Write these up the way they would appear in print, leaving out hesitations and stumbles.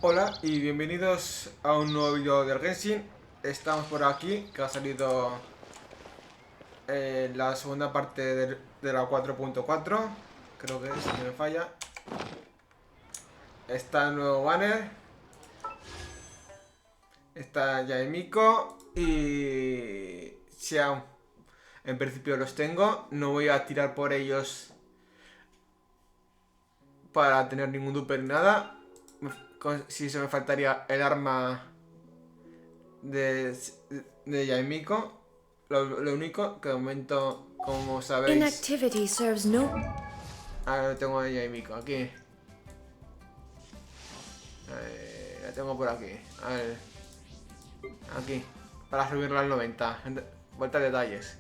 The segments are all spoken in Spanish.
Hola y bienvenidos a un nuevo vídeo del Genshin. Estamos por aquí, que ha salido la segunda parte de la 4.4. Creo que es, si no me falla. Está el nuevo banner. Está ya amigo. Y si aún en principio los tengo, no voy a tirar por ellos para tener ningún duper ni nada. Si se me faltaría el arma de, de Yaimiko. Lo único que de momento, como sabéis, Inactivity serves no. ahora lo tengo a Yaimiko aquí. La tengo por aquí. A ver, aquí. Para subirla al 90. Vuelta de detalles.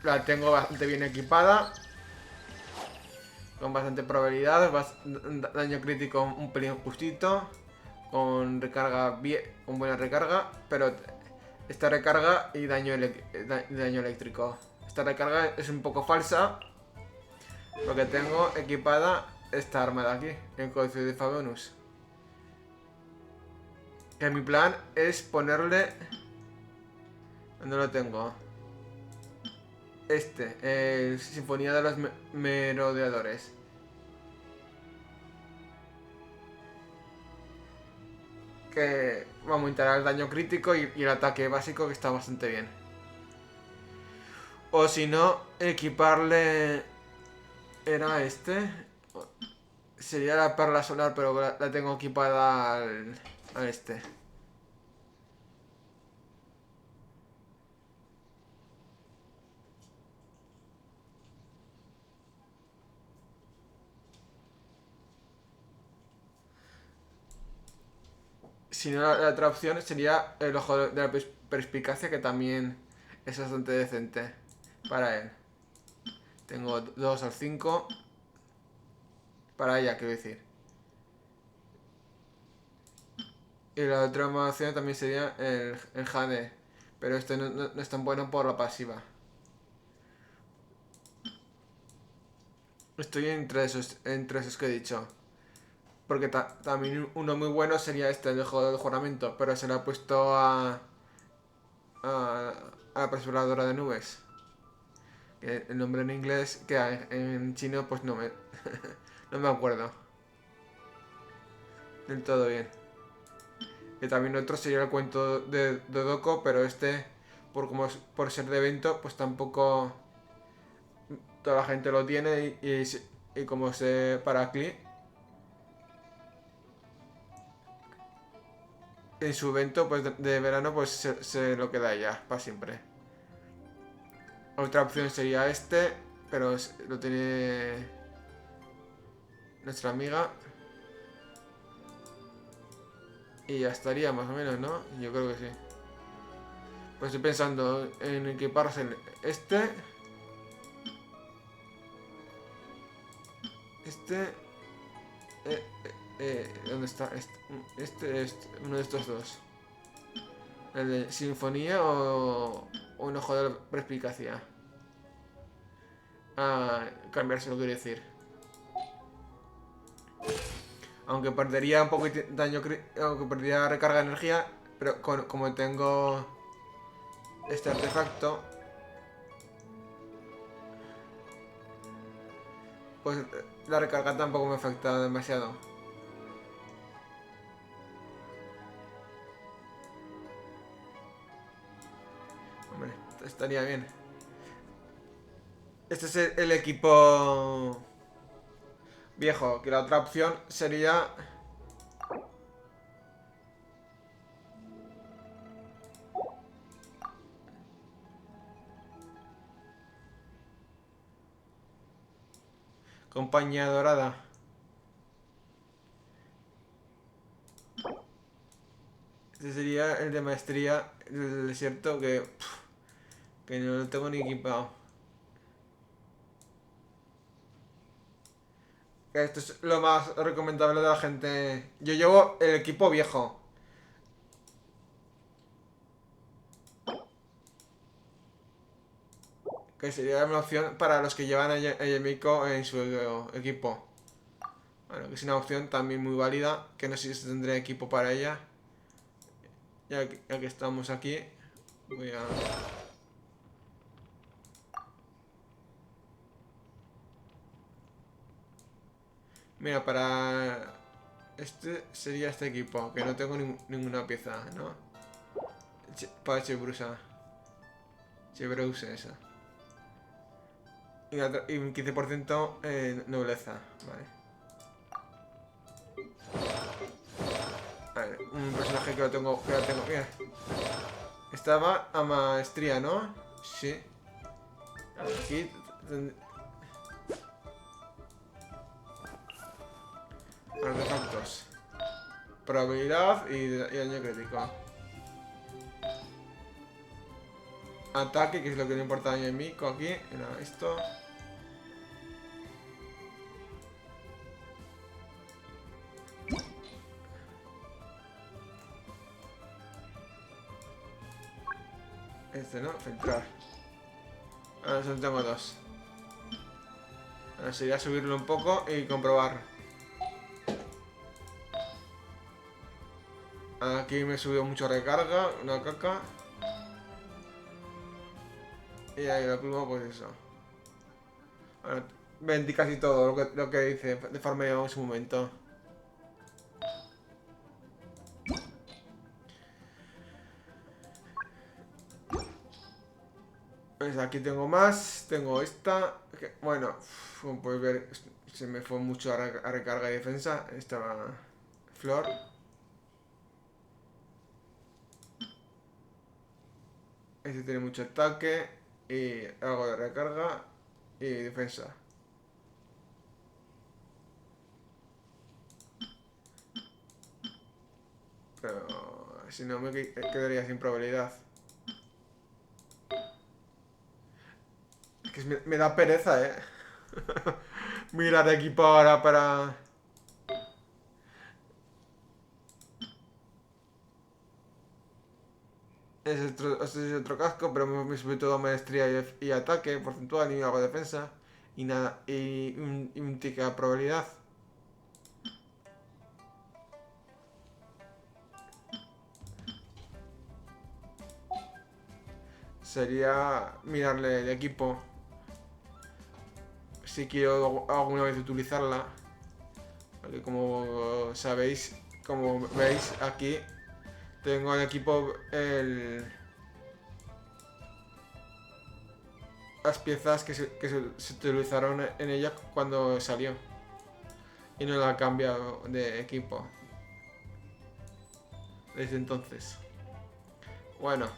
La tengo bastante bien equipada. Con bastante probabilidad. Daño crítico un pelín justito. Con recarga bien. Con buena recarga. Pero esta recarga y daño eléctrico. Esta recarga es un poco falsa. Porque tengo equipada esta arma de aquí. El códice de Fabonus. Que mi plan es ponerle... ¿Dónde lo tengo? Sinfonía de los Merodeadores. Que va a aumentar el daño crítico y el ataque básico, que está bastante bien. O si no, equiparle... Era este. Sería la perla solar, pero la tengo equipada al este. Si no, la otra opción sería el ojo de la perspicacia, que también es bastante decente para él. Tengo 2 al 5. Para ella, quiero decir. Y la otra opción también sería el Jade. Pero este no es tan bueno por la pasiva. Estoy entre esos que he dicho. Porque también uno muy bueno sería este, el juego del juramento. Pero se lo ha puesto a la perforadora de nubes. Que el nombre en inglés, que en chino pues no me, no me acuerdo del todo bien. Que también otro sería el cuento de Dodoko, pero este, por ser de evento, pues tampoco toda la gente lo tiene y como se para Cli, en su evento pues de verano, pues se lo queda ya para siempre. Otra opción sería este, pero lo tiene nuestra amiga. Y ya estaría más o menos, ¿no? Yo creo que sí. Pues estoy pensando en equiparse este. Este. ¿Dónde está? Este es uno de estos dos. El de sinfonía o un ojo de perspicacia. Cambiárselo, quiero decir. Aunque perdería un poco de daño, aunque perdería recarga de energía, pero como tengo este artefacto, pues la recarga tampoco me afecta demasiado. Hombre, estaría bien. Este es el equipo viejo, que la otra opción sería... Compañía dorada. Este sería el de maestría del desierto, que no lo tengo ni equipado. Esto es lo más recomendable de la gente. Yo llevo el equipo viejo. Que sería una opción para los que llevan a Yemiko en su equipo. Bueno, que es una opción también muy válida, que no sé si tendré equipo para ella. Ya que estamos aquí, voy a... Mira, para... Este sería este equipo, que no tengo ninguna pieza, ¿no? Para Chebrusa. Chebruse, esa. Y un 15% nobleza, vale. A ver, un personaje que lo tengo, mira. Estaba a maestría, ¿no? Sí. Aquí... Artefactos. Probabilidad y daño crítico. Ataque, que es lo que le importa a mí aquí. Era esto. Este, ¿no? Filtrar. Ahora solo tengo dos. Ahora sería subirlo un poco y comprobar. Aquí me subió mucho recarga, una caca. Y ahí la pluma, pues eso. Ahora, vendí casi todo lo que hice de farmeo en su momento. Pues aquí tengo más, tengo esta. Bueno, como podéis ver, se me fue mucho a recarga y defensa. Esta flor. Este tiene mucho ataque y algo de recarga y defensa. Pero si no me quedaría sin probabilidad. Es que me da pereza, mirar equipo ahora para... Este es otro casco, pero me sube todo maestría y ataque porcentual y hago defensa. Y nada, y un ticket a probabilidad. Sería mirarle el equipo. Si quiero alguna vez utilizarla. Porque como sabéis, como veis aquí, tengo el equipo, las piezas se utilizaron en ella cuando salió. Y no la he cambiado de equipo desde entonces. Bueno,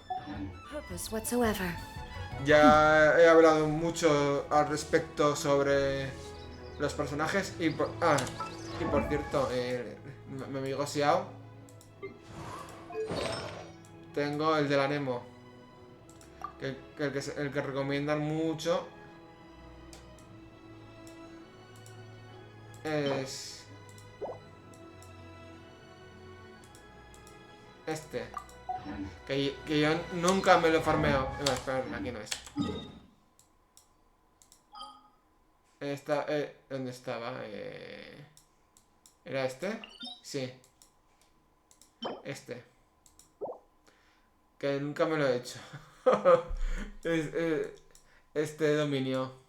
ya he hablado mucho al respecto sobre los personajes y por cierto, mi amigo Xiao, tengo el de la Nemo, el que recomiendan mucho es este, que yo nunca me lo he farmeado. Espera, aquí no es. ¿Dónde estaba? ¿Era este? Sí. Este. Que nunca me lo he hecho. Este dominio.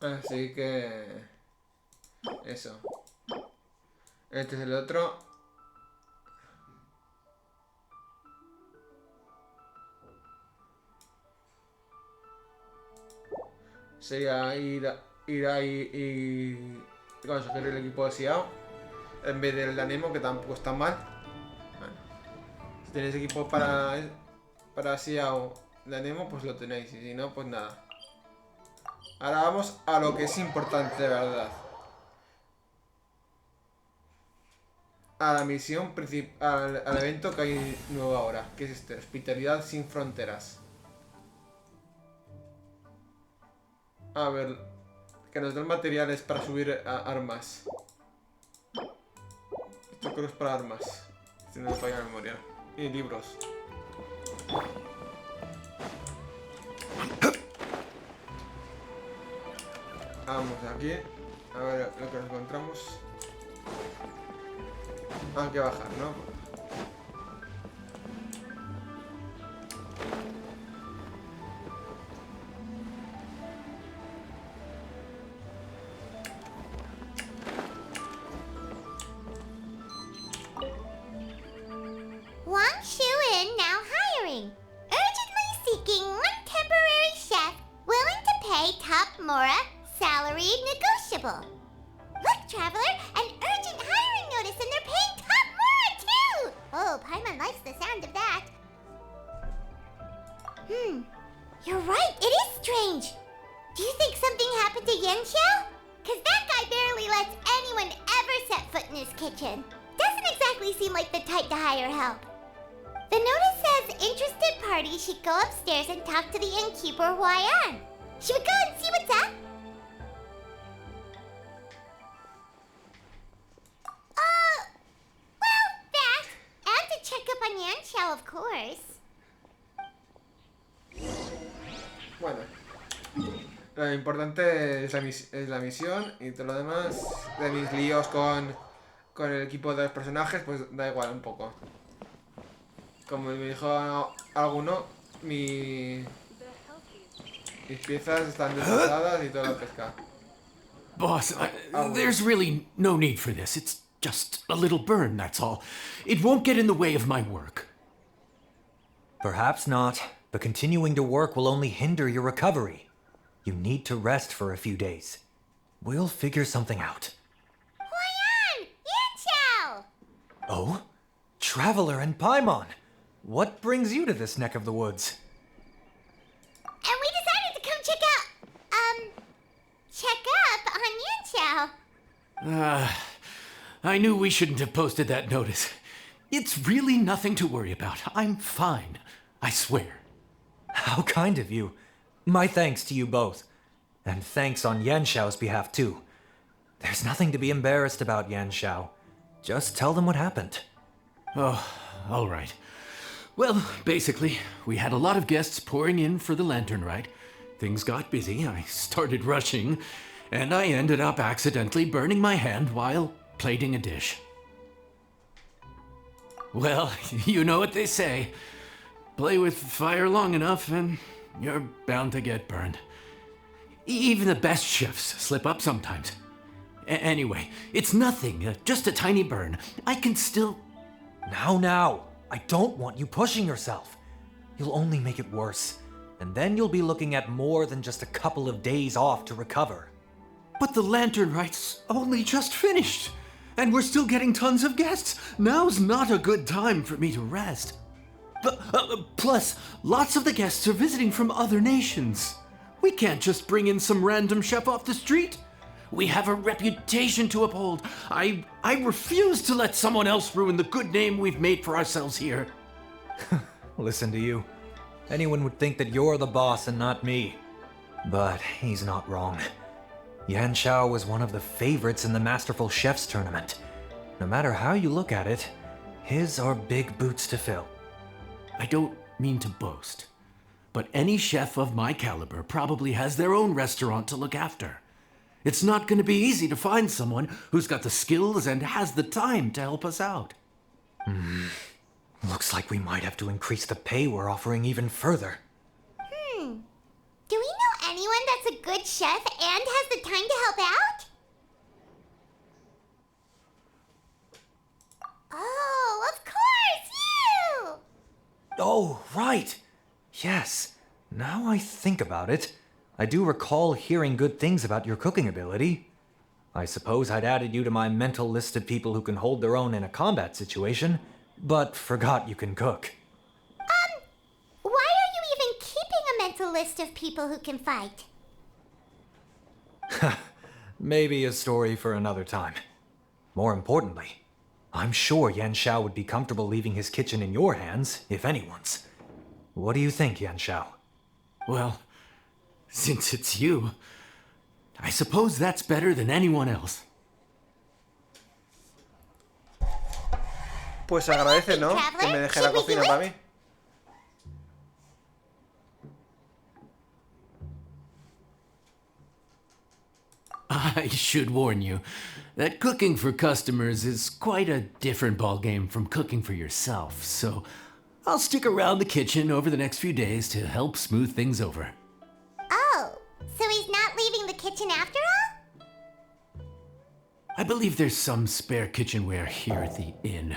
Así que... Eso. Este es el otro. Sería ir ahí y conseguir el equipo de Xiao en vez del Anemo, que tampoco está mal. Bueno, si tenéis equipo para Xiao de Anemo, pues lo tenéis. Y si no, pues nada. Ahora vamos a lo que es importante de verdad. a la misión principal, al evento que hay nuevo ahora, que es este, Hospitalidad sin fronteras. A ver, que nos den materiales para subir armas. Esto creo que es para armas, si no me falla la memoria. Y libros. Vamos aquí, a ver lo que nos encontramos. Hay que bajar, ¿no? Wangshu in now hiring. Urgently seeking one temporary chef willing to pay top Mora salary negotiable. Look, traveler, an urgent hiring notice and they're paying top Mora too! Oh, Paimon likes the sound of that. You're right, it is strange. Do you think something happened to Yanxiao? Cause that guy barely lets anyone ever set foot in his kitchen. Doesn't exactly seem like the type to hire help. The notice says interested parties should go upstairs and talk to the innkeeper Huayan. Should we go and see what's up? Well, that. And to check up on Yanxiao, of course. Bueno. Lo importante es la misión y todo lo demás. De mis líos con el equipo de los personajes, pues da igual un poco. Como me dijo alguno, mis piezas están desfasadas y toda la pesca. Boss, there's really no need for this. It's just a little burn, that's all. It won't get in the way of my work. Perhaps not, but continuing to work will only hinder your recovery. You need to rest for a few days. We'll figure something out. Huayan! Yanxiao! Oh? Traveler and Paimon! What brings you to this neck of the woods? And we decided to come check up on Yanxiao. I knew we shouldn't have posted that notice. It's really nothing to worry about. I'm fine. I swear. How kind of you. My thanks to you both. And thanks on Yanxiao's behalf, too. There's nothing to be embarrassed about, Yanxiao. Just tell them what happened. Oh, all right. Well, basically, we had a lot of guests pouring in for the lantern rite. Things got busy, I started rushing, and I ended up accidentally burning my hand while plating a dish. Well, you know what they say. Play with fire long enough and you're bound to get burned. Even the best chefs slip up sometimes. Anyway, it's nothing, just a tiny burn. I can still... Now. I don't want you pushing yourself. You'll only make it worse. And then you'll be looking at more than just a couple of days off to recover. But the lantern rite's only just finished. And we're still getting tons of guests. Now's not a good time for me to rest. Plus, lots of the guests are visiting from other nations. We can't just bring in some random chef off the street. We have a reputation to uphold. I refuse to let someone else ruin the good name we've made for ourselves here. Listen to you. Anyone would think that you're the boss and not me. But he's not wrong. Yanxiao was one of the favorites in the Masterful Chefs tournament. No matter how you look at it, his are big boots to fill. I don't mean to boast, but any chef of my caliber probably has their own restaurant to look after. It's not going to be easy to find someone who's got the skills and has the time to help us out. Looks like we might have to increase the pay we're offering even further. Do we know anyone that's a good chef and has the time to help out? Oh, of course, you! Oh, right. Yes. Now I think about it, I do recall hearing good things about your cooking ability. I suppose I'd added you to my mental list of people who can hold their own in a combat situation, but forgot you can cook. Why are you even keeping a mental list of people who can fight? Maybe a story for another time. More importantly, I'm sure Yan Xiao would be comfortable leaving his kitchen in your hands, if anyone's. What do you think, Yan Xiao? Well, since it's you, I suppose that's better than anyone else. Pues agradece, ¿no? Que me deje la cocina para mí. I should warn you that cooking for customers is quite a different ballgame from cooking for yourself, so I'll stick around the kitchen over the next few days to help smooth things over. Oh, so he's not leaving the kitchen after all? I believe there's some spare kitchenware here at the inn.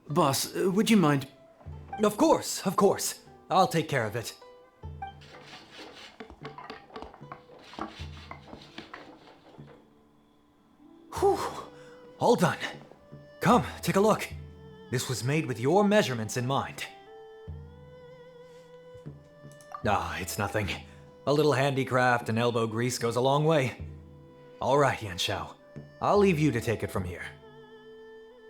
Boss, would you mind? Of course, of course. I'll take care of it. Whew, all done. Come, take a look. This was made with your measurements in mind. Ah, it's nothing. A little handicraft and elbow grease goes a long way. All right, Yan Xiao. I'll leave you to take it from here.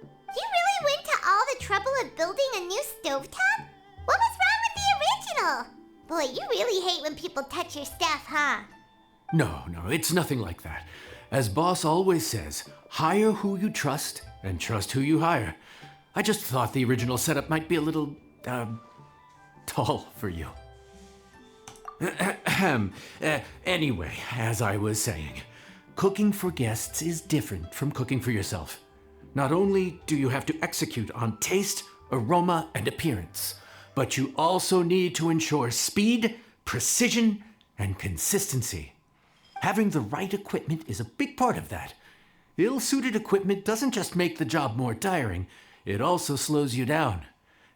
You really went to all the trouble of building a new stovetop? What was wrong with the original? Boy, you really hate when people touch your stuff, huh? No, it's nothing like that. As boss always says, hire who you trust and trust who you hire. I just thought the original setup might be a little, tall for you. Anyway, as I was saying, cooking for guests is different from cooking for yourself. Not only do you have to execute on taste, aroma, and appearance, but you also need to ensure speed, precision, and consistency. Having the right equipment is a big part of that. Ill-suited equipment doesn't just make the job more tiring, it also slows you down.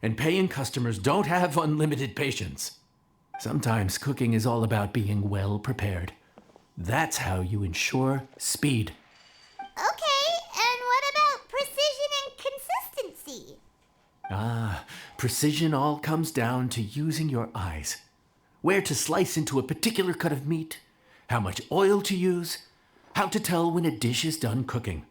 And paying customers don't have unlimited patience. Sometimes cooking is all about being well prepared. That's how you ensure speed. Okay, and what about precision and consistency? Precision all comes down to using your eyes. Where to slice into a particular cut of meat, how much oil to use, how to tell when a dish is done cooking.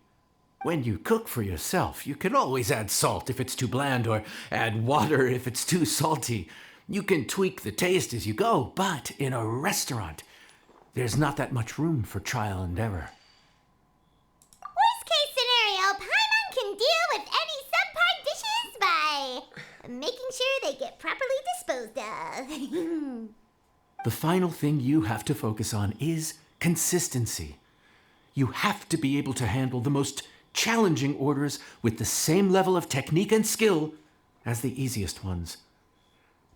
When you cook for yourself, you can always add salt if it's too bland or add water if it's too salty. You can tweak the taste as you go, but in a restaurant, there's not that much room for trial and error. Worst case scenario, Paimon can deal with any subpar dishes by making sure they get properly disposed of. The final thing you have to focus on is consistency. You have to be able to handle the most challenging orders with the same level of technique and skill as the easiest ones.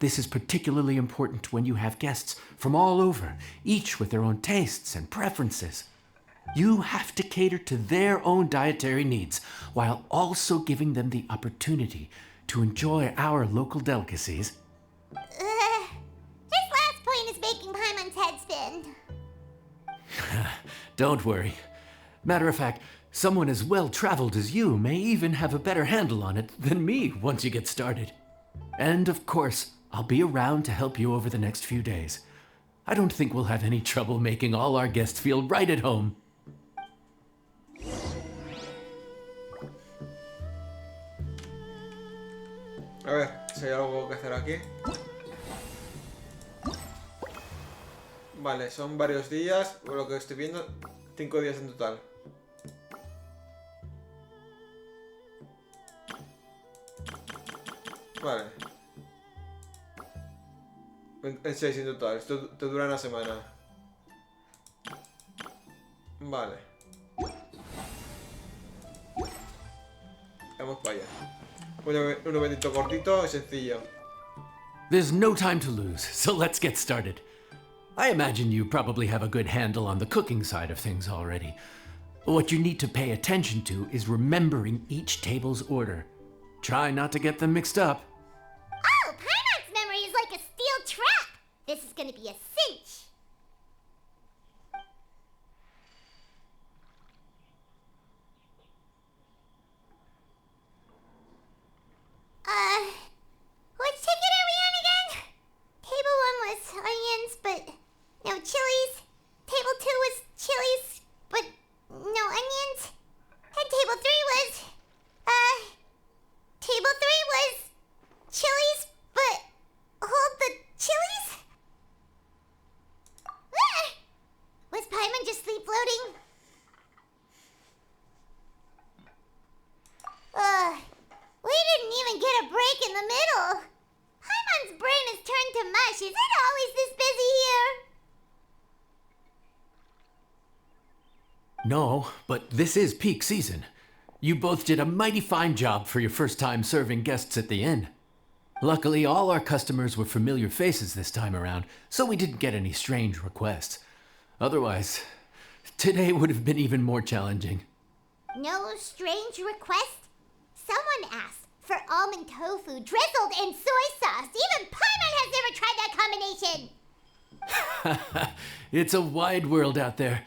This is particularly important when you have guests from all over, each with their own tastes and preferences. You have to cater to their own dietary needs while also giving them the opportunity to enjoy our local delicacies. This last point is making Paimon's head spin. Don't worry. Matter of fact, someone as well-traveled as you may even have a better handle on it than me once you get started. And of course, I'll be around to help you over the next few days. I don't think we'll have any trouble making all our guests feel right at home. A ver, si hay algo que hacer aquí. Vale, son varios días, por lo que estoy viendo, 5 días en total. Vale. En 6 en total, esto te dura una semana. Vale. Vamos para allá. Un eventito cortito y sencillo. There's no time to lose, so let's get started. I imagine you probably have a good handle on the cooking side of things already. What you need to pay attention to is remembering each table's order. Try not to get them mixed up. Oh, Paimon's memory is like a steel trap. This is gonna be a cinch. Which ticket are we on again? Table 1 was onions, but no chilies. Table 2 was chilies, but no onions. And table 3 was, the middle. Paimon's brain has turned to mush. Is it always this busy here? No, but this is peak season. You both did a mighty fine job for your first time serving guests at the inn. Luckily, all our customers were familiar faces this time around, so we didn't get any strange requests. Otherwise, today would have been even more challenging. No strange request? Someone asked for almond tofu drizzled in soy sauce. Even Paimon has never tried that combination. It's a wide world out there.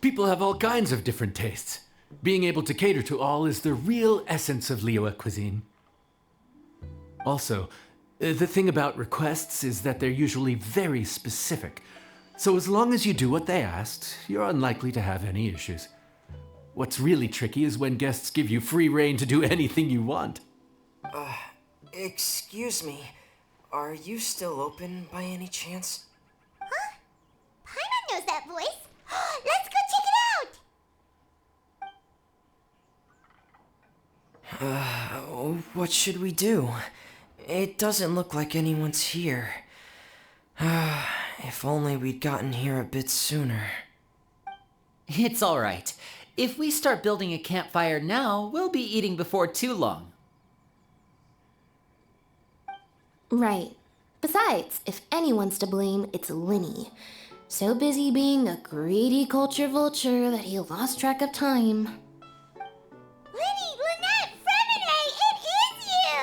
People have all kinds of different tastes. Being able to cater to all is the real essence of Liyue cuisine. Also, the thing about requests is that they're usually very specific. So as long as you do what they asked, you're unlikely to have any issues. What's really tricky is when guests give you free rein to do anything you want. Excuse me. Are you still open by any chance? Huh? Paimon knows that voice. Let's go check it out! What should we do? It doesn't look like anyone's here. If only we'd gotten here a bit sooner. It's all right. If we start building a campfire now, we'll be eating before too long. Right. Besides, if anyone's to blame, it's Linny. So busy being a greedy culture vulture that he lost track of time. Linny, Lynette, Fremine, it is you!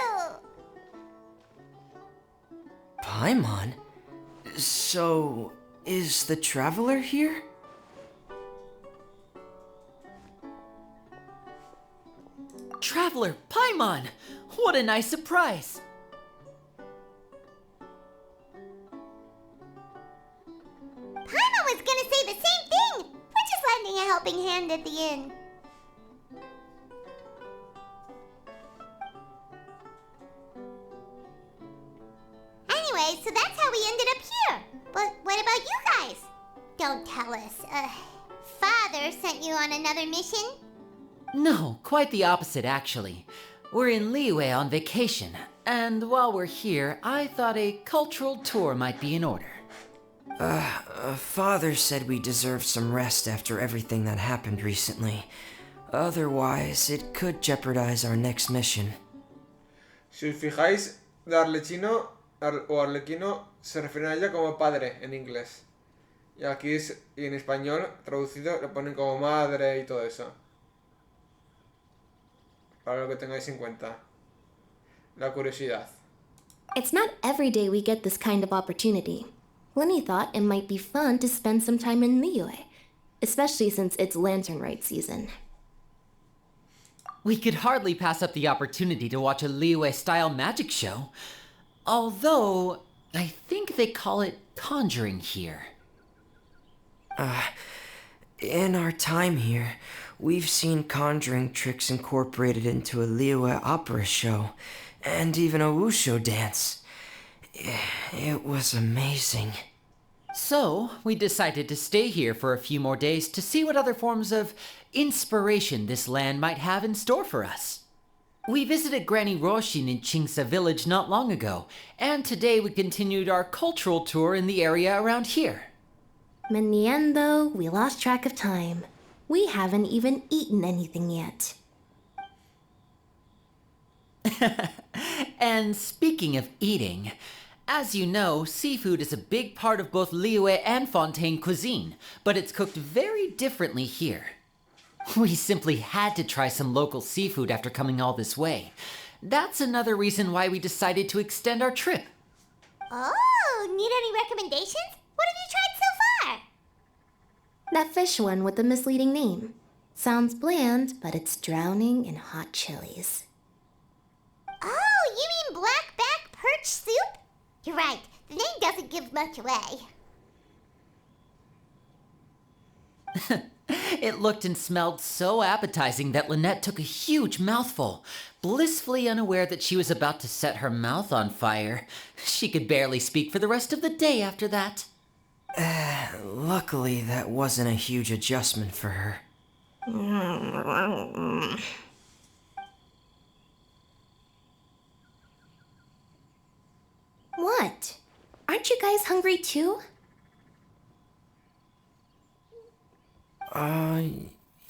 Paimon? So, is the traveler here? Traveler Paimon! What a nice surprise! Paimon was gonna say the same thing! We're just lending a helping hand at the inn. Anyway, so that's how we ended up here. But what about you guys? Don't tell us. Father sent you on another mission? No, quite the opposite actually. We're in Liyue on vacation, and while we're here, I thought a cultural tour might be in order. Father said we deserve some rest after everything that happened recently. Otherwise, it could jeopardize our next mission. Si os fijáis, de arlechino o arlequino se refieren a ella como padre en inglés. Y aquí y en español, traducido, le ponen como madre y todo eso. Para lo que tengáis en cuenta. La curiosidad. It's not every day we get this kind of opportunity. Linny thought it might be fun to spend some time in Liyue, especially since it's lantern rite season. We could hardly pass up the opportunity to watch a Liyue-style magic show. Although, I think they call it conjuring here. In our time here, we've seen conjuring tricks incorporated into a Liyue opera show, and even a wushu dance. It was amazing. So, we decided to stay here for a few more days to see what other forms of inspiration this land might have in store for us. We visited Granny Roshin in Chingsa village not long ago, and today we continued our cultural tour in the area around here. In the end, though, we lost track of time. We haven't even eaten anything yet. And speaking of eating, as you know, seafood is a big part of both Liyue and Fontaine cuisine, but it's cooked very differently here. We simply had to try some local seafood after coming all this way. That's another reason why we decided to extend our trip. Oh, need any recommendations? What have you tried so far? That fish one with the misleading name. Sounds bland, but it's drowning in hot chilies. Oh, you mean blackback perch soup? You're right, the name doesn't give much away. It looked and smelled so appetizing that Lynette took a huge mouthful, blissfully unaware that she was about to set her mouth on fire. She could barely speak for the rest of the day after that. Luckily, that wasn't a huge adjustment for her. guys hungry too?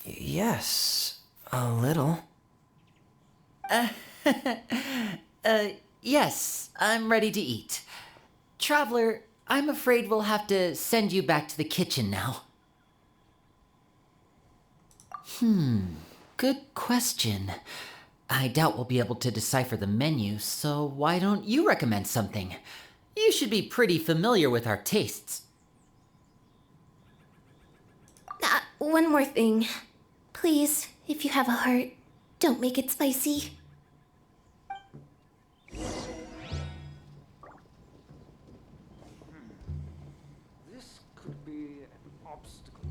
Yes, a little. Yes, I'm ready to eat. Traveler, I'm afraid we'll have to send you back to the kitchen now. Good question. I doubt we'll be able to decipher the menu, so why don't you recommend something? You should be pretty familiar with our tastes. One more thing. Please, if you have a heart, don't make it spicy. This could be an obstacle.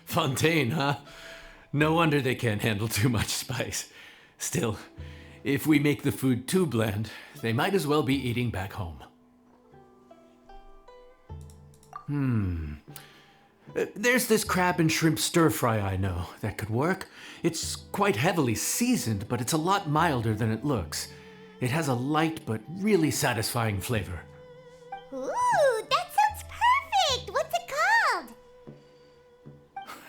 Fontaine, huh? No wonder they can't handle too much spice. Still, if we make the food too bland, they might as well be eating back home. There's this crab and shrimp stir-fry I know that could work. It's quite heavily seasoned, but it's a lot milder than it looks. It has a light but really satisfying flavor. Ooh, that sounds perfect! What's it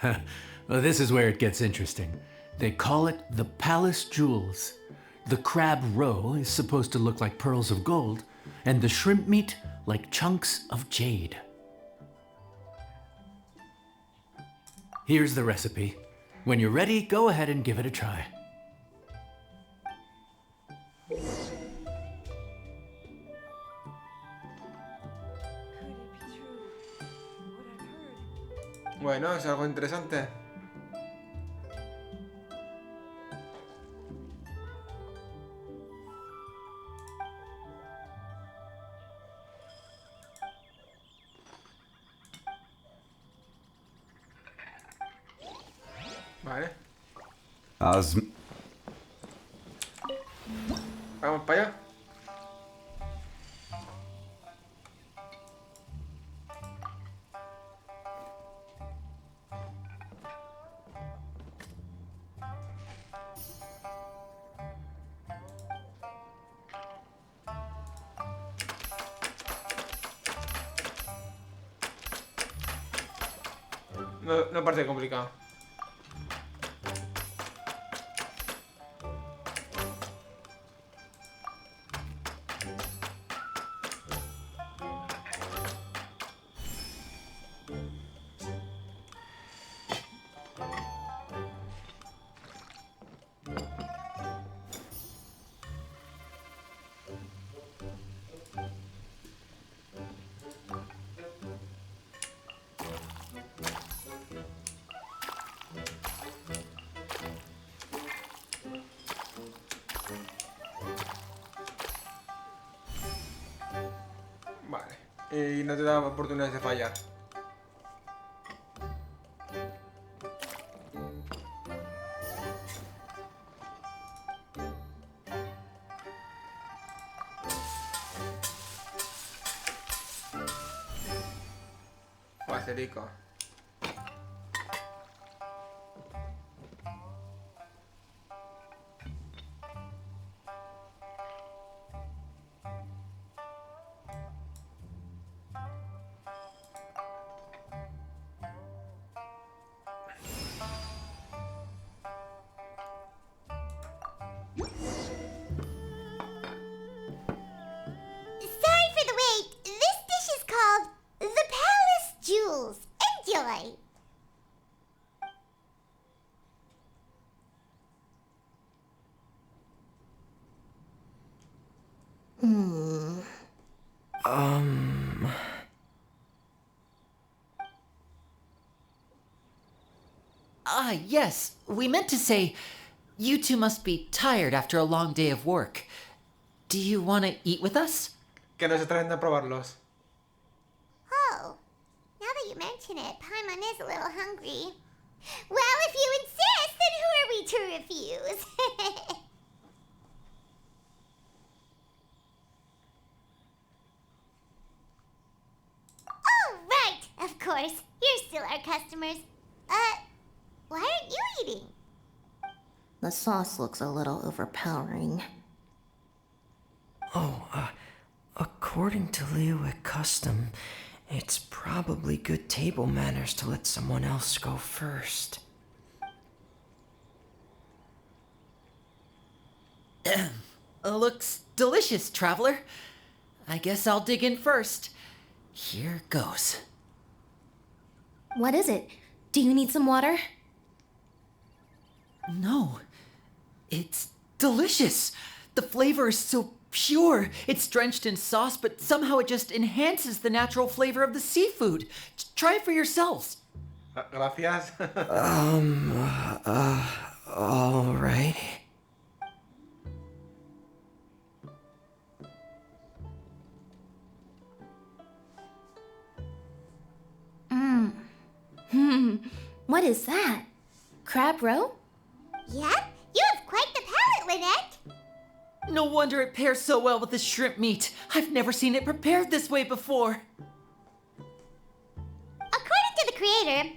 called? Well, this is where it gets interesting. They call it the Palace Jewels. The crab roe is supposed to look like pearls of gold, and the shrimp meat like chunks of jade. Here's the recipe. When you're ready, go ahead and give it a try. Bueno, es algo interesante. Vale, vamos para allá. No, no parece complicado. Vale. Y no te da oportunidades de fallar. Paserico. Sorry for the wait. This dish is called the Palace Jewels. Enjoy. Yes, we meant to say, you two must be tired after a long day of work. Do you want to eat with us? Que no se traen a probarlos. Oh, now that you mention it, Paimon is a little hungry. Well, if you insist, then who are we to refuse? Oh, right, of course. You're still our customers. Why aren't you eating? The sauce looks a little overpowering. According to Liyue custom, it's probably good table manners to let someone else go first. Looks delicious, traveler. I guess I'll dig in first. Here goes. What is it? Do you need some water? No, it's delicious. The flavor is so pure. It's drenched in sauce, but somehow it just enhances the natural flavor of the seafood. Try it for yourselves. Gracias. All right. What is that? Crab roe? Yep, you have quite the palate, Lynette. No wonder it pairs so well with the shrimp meat. I've never seen it prepared this way before. According to the creator,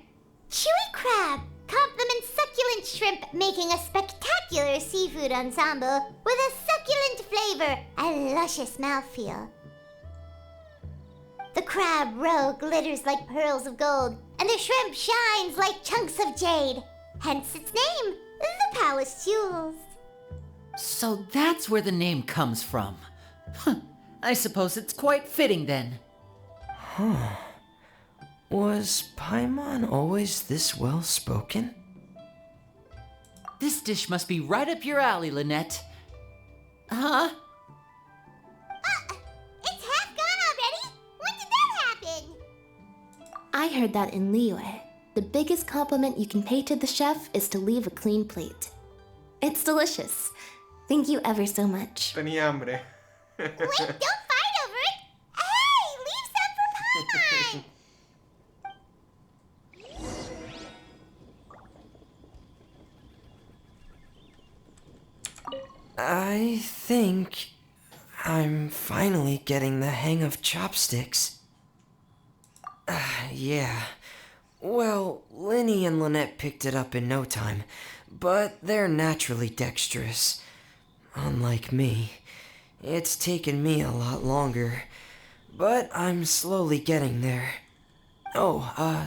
chewy crab complements succulent shrimp, making a spectacular seafood ensemble with a succulent flavor and luscious mouthfeel. The crab roe glitters like pearls of gold, and the shrimp shines like chunks of jade. Hence its name, the Palace Jewels. So that's where the name comes from. I suppose it's quite fitting then. Was Paimon always this well spoken? This dish must be right up your alley, Lynette. Huh? It's half gone already? When did that happen? I heard that in Liyue, the biggest compliment you can pay to the chef is to leave a clean plate. It's delicious. Thank you ever so much. Tenía hambre. Wait, don't fight over it! Hey, leave some for Paimon! I think I'm finally getting the hang of chopsticks. Yeah. Well, Linny and Lynette picked it up in no time, but they're naturally dexterous. Unlike me, it's taken me a lot longer, but I'm slowly getting there.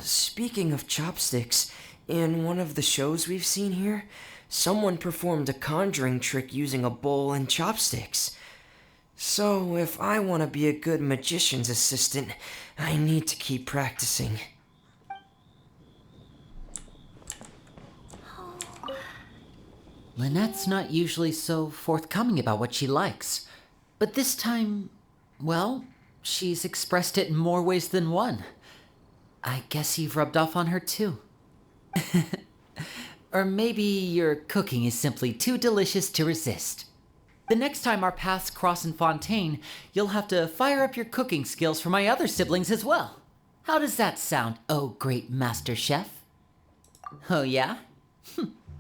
Speaking of chopsticks, in one of the shows we've seen here, someone performed a conjuring trick using a bowl and chopsticks. So if I want to be a good magician's assistant, I need to keep practicing. Lynette's not usually so forthcoming about what she likes. But this time, well, she's expressed it in more ways than one. I guess you've rubbed off on her too. Or maybe your cooking is simply too delicious to resist. The next time our paths cross in Fontaine, you'll have to fire up your cooking skills for my other siblings as well. How does that sound, oh great master chef? Oh yeah?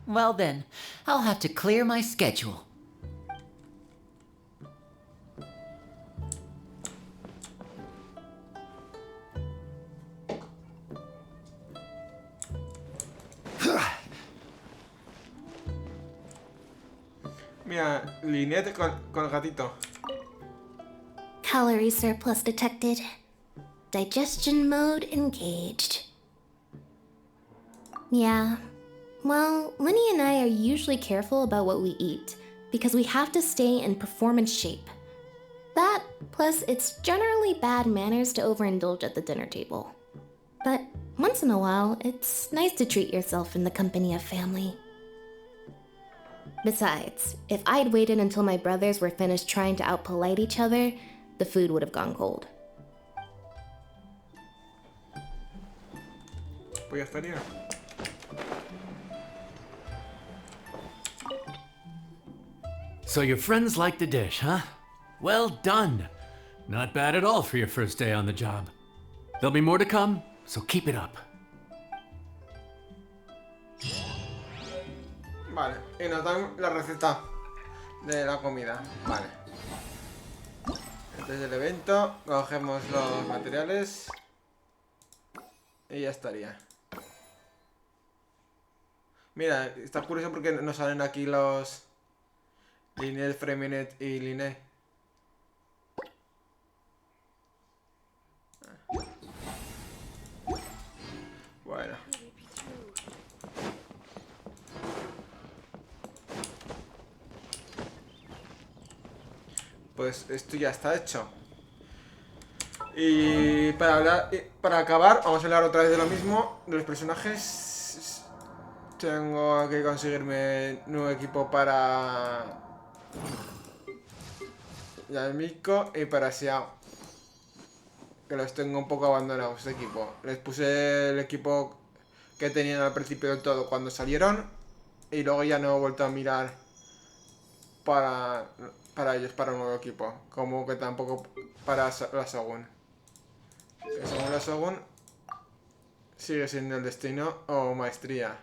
Well then, I'll have to clear my schedule. Mira, Lynette con el gatito. Calorie surplus detected. Digestion mode engaged. Yeah. Well, Linny and I are usually careful about what we eat because we have to stay in performance shape. That, plus it's generally bad manners to overindulge at the dinner table. But once in a while, it's nice to treat yourself in the company of family. Besides, if I'd waited until my brothers were finished trying to outpolite each other, the food would have gone cold. Pues ya estaría. So your friends like the dish, huh? Well done. Not bad at all for your first day on the job. There'll be more to come, so keep it up. Vale, y nos dan la receta de la comida. Vale. Este es el evento. Cogemos los materiales. Y ya estaría. Mira, está curioso porque no salen aquí los Linet, Freminet y Linet. Bueno. Pues esto ya está hecho. Y para acabar, vamos a hablar otra vez de lo mismo, de los personajes. Tengo que conseguirme nuevo equipo para amigo y para Xiao, que los tengo un poco abandonados este equipo. Les puse el equipo que tenían al principio del todo cuando salieron y luego ya no he vuelto a mirar para ellos, para un nuevo equipo. Como que tampoco para la Shogun. Que según la Shogun sigue siendo el destino o maestría.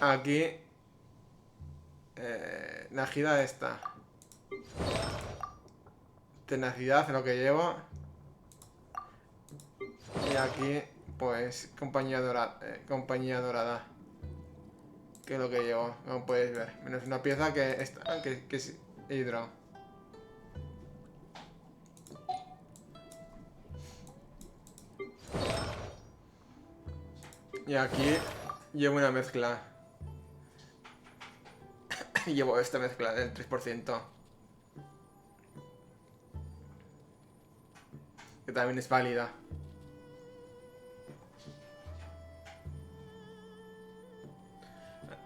Aquí Najida esta. Tenacidad es lo que llevo. Y aquí pues compañía dorada, que es lo que llevo, como podéis ver. Menos una pieza que esta, que es hidro. Y aquí llevo una mezcla. Llevo esta mezcla del 3%. Que también es válida.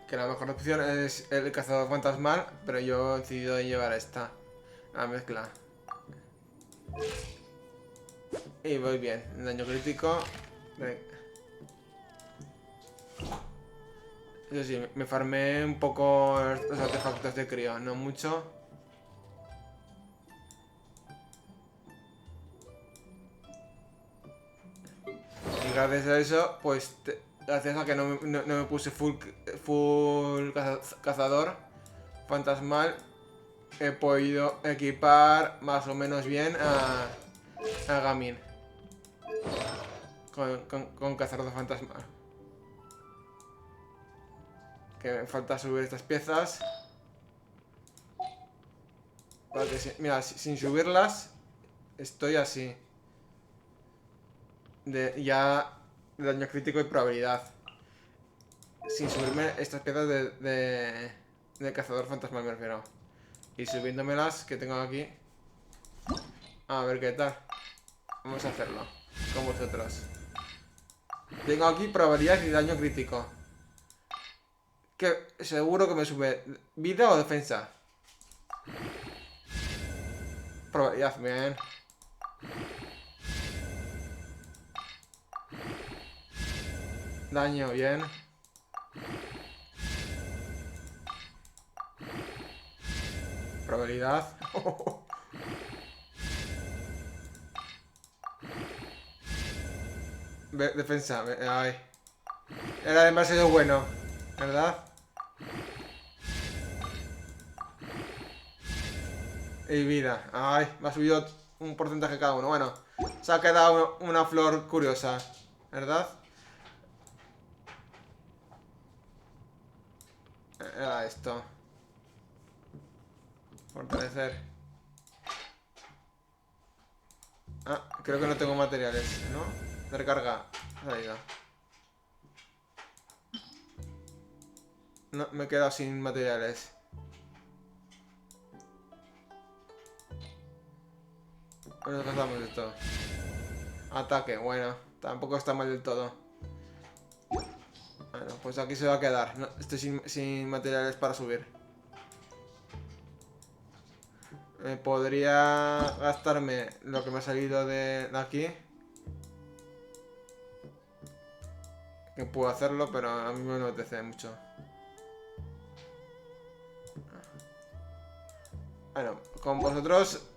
Que la mejor opción es el cazador fantasmal, pero yo he decidido llevar esta, la mezcla. Y voy bien, daño crítico. Eso sí, me farmé un poco los artefactos de crío, no mucho. Y gracias a eso, pues gracias a que no me puse full cazador fantasmal, he podido equipar más o menos bien a Gamin con cazador fantasmal. Que me falta subir estas piezas. Porque mira, sin subirlas estoy así. Ya de daño crítico y probabilidad. Sin subirme estas piezas de cazador fantasmal, me refiero. Y subiéndomelas que tengo aquí. A ver qué tal. Vamos a hacerlo con vosotros. Tengo aquí probabilidad y daño crítico. Que seguro que me sube vida o defensa. Probabilidad, bien. Daño, bien. Probabilidad. Defensa, ay. Era demasiado bueno, ¿verdad? Y vida. Ay, me ha subido un porcentaje cada uno. Bueno, se ha quedado una flor curiosa, ¿verdad? Era esto. Fortalecer. Ah, creo que no tengo materiales, ¿no? De recarga. Salida. No, me he quedado sin materiales. Nos gastamos esto. Ataque, bueno. Tampoco está mal del todo. Bueno, pues aquí se va a quedar. No, estoy sin materiales para subir. Podría gastarme lo que me ha salido de aquí. Que puedo hacerlo, pero a mí me apetece mucho. Bueno, con vosotros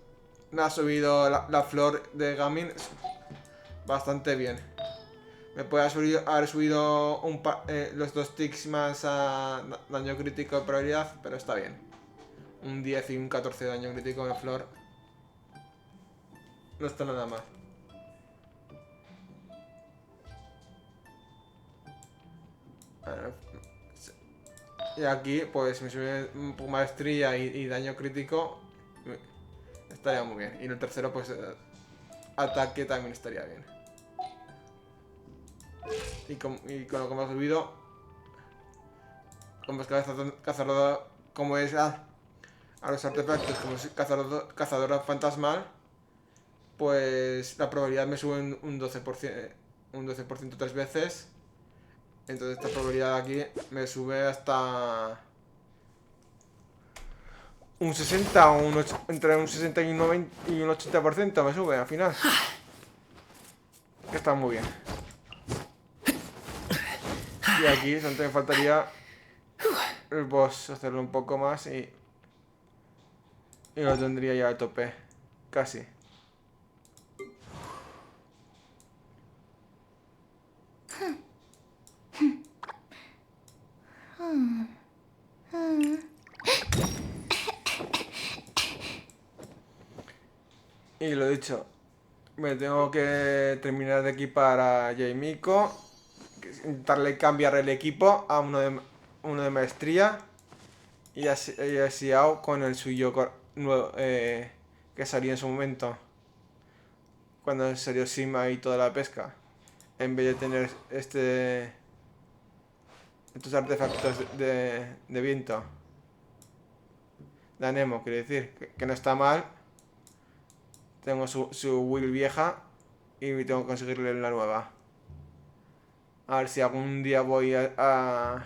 me ha subido la flor de Gamin bastante bien. Me puede haber subido los 2 ticks más a daño crítico de probabilidad, pero está bien. Un 10 y un 14 de daño crítico de flor. No está nada mal. Y aquí, pues me sube un poco maestría y daño crítico. Estaría muy bien. Y en el tercero, pues ataque también estaría bien. Y con lo que me ha subido, como es cazador, como es a los artefactos, como es cazadora fantasmal, pues la probabilidad me sube un 12%, un 12% 3 veces. Entonces esta probabilidad aquí me sube hasta un 60 o entre un 60 y un 90 y un 80% me sube al final. Que está muy bien. Y aquí solamente me faltaría el boss, hacerlo un poco más y lo tendría ya a tope. Casi. Y lo dicho, me tengo que terminar de equipar a Amigo, intentarle cambiar el equipo a uno de maestría y así hago con el suyo nuevo, que salió en su momento, cuando salió Sima y toda la pesca, en vez de tener estos artefactos de viento. De Nemo, quiere decir, que no está mal. Tengo su Will vieja y tengo que conseguirle la nueva. A ver si algún día voy a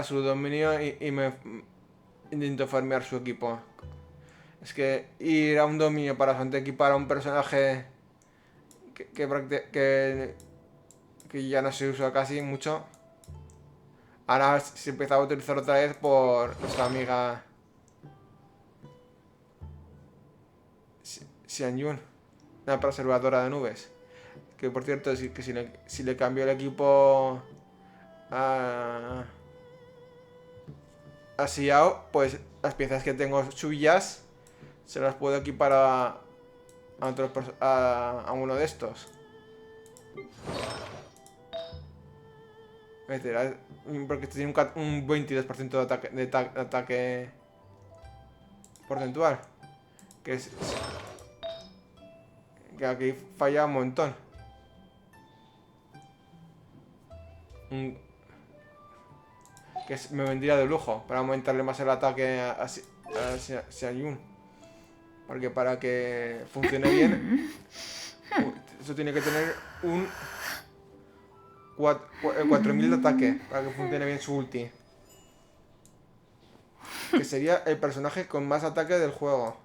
su dominio y me intento farmear su equipo. Es que ir a un dominio para equipar a un personaje que ya no se usa casi mucho. Ahora se empieza a utilizar otra vez por nuestra amiga Xianyun, una preservadora de nubes. Que por cierto, si le cambio el equipo a Xiao, pues las piezas que tengo suyas se las puedo equipar a uno de estos. Porque tiene un 22% de ataque porcentual. Que aquí falla un montón. Me vendría de lujo para aumentarle más el ataque a Xianyun. Porque para que funcione bien, eso tiene que tener un 4000 de ataque para que funcione bien su ulti. Que sería el personaje con más ataque del juego.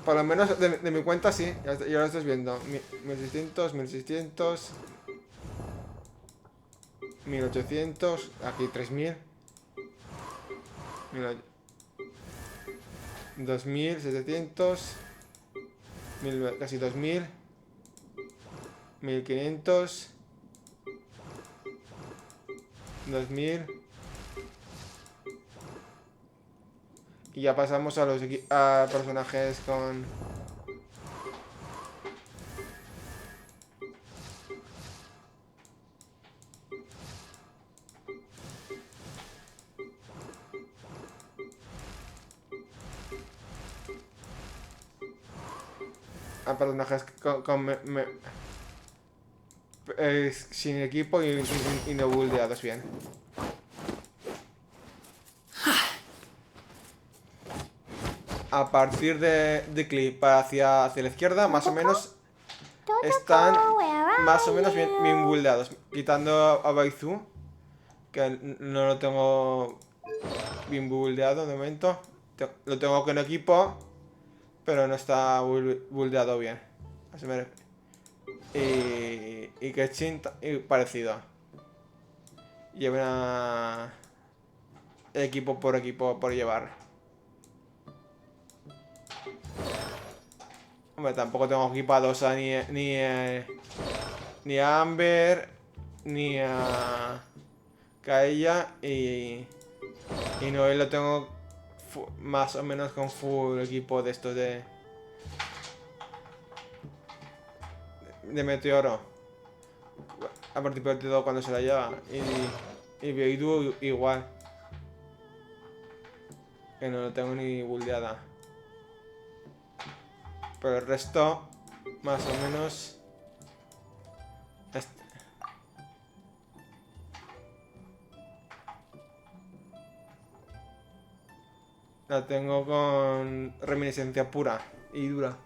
Por lo menos de mi cuenta sí, ya lo estás viendo. 1600, 1600, 1800, aquí 3000, 2700, casi 2000, 1500, 2000. Y ya pasamos a personajes con... a personajes sin equipo y no buildeados bien. A partir de clip hacia la izquierda, más o menos están más o menos bien buildeados. Quitando a Baizu, que no lo tengo bien buildeado de momento. Lo tengo con equipo, pero no está buildeado bien. Y Kechin parecido. Lleva equipo por llevar. Hombre, tampoco tengo equipados a ni a Amber, ni a Kaella y Noel lo tengo más o menos con full equipo de estos de meteoro. A partir de todo cuando se la lleva. Y Beidu igual. Que no lo tengo ni buldeada. Pero el resto, más o menos... La tengo con reminiscencia pura y dura.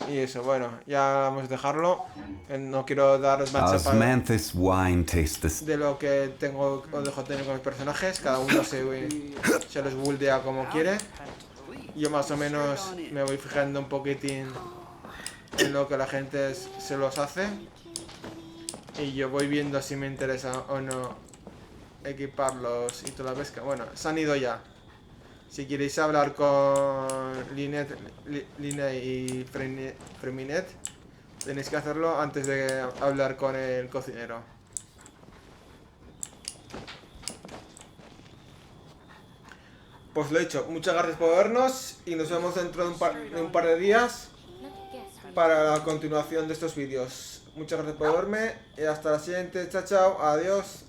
Y eso, bueno, ya vamos a dejarlo. No quiero daros más Osmanthus wine tastes de lo que tengo o dejo tener con mis personajes. Cada uno se los buildea como quiere. Yo más o menos me voy fijando un poquitín en lo que la gente se los hace. Y yo voy viendo si me interesa o no equiparlos y toda la pesca. Bueno, se han ido ya. Si queréis hablar con Linet y Freminet, tenéis que hacerlo antes de hablar con el cocinero. Pues lo he dicho, muchas gracias por vernos y nos vemos dentro de un par de días para la continuación de estos vídeos. Muchas gracias por verme y hasta la siguiente. Chao, chao, adiós.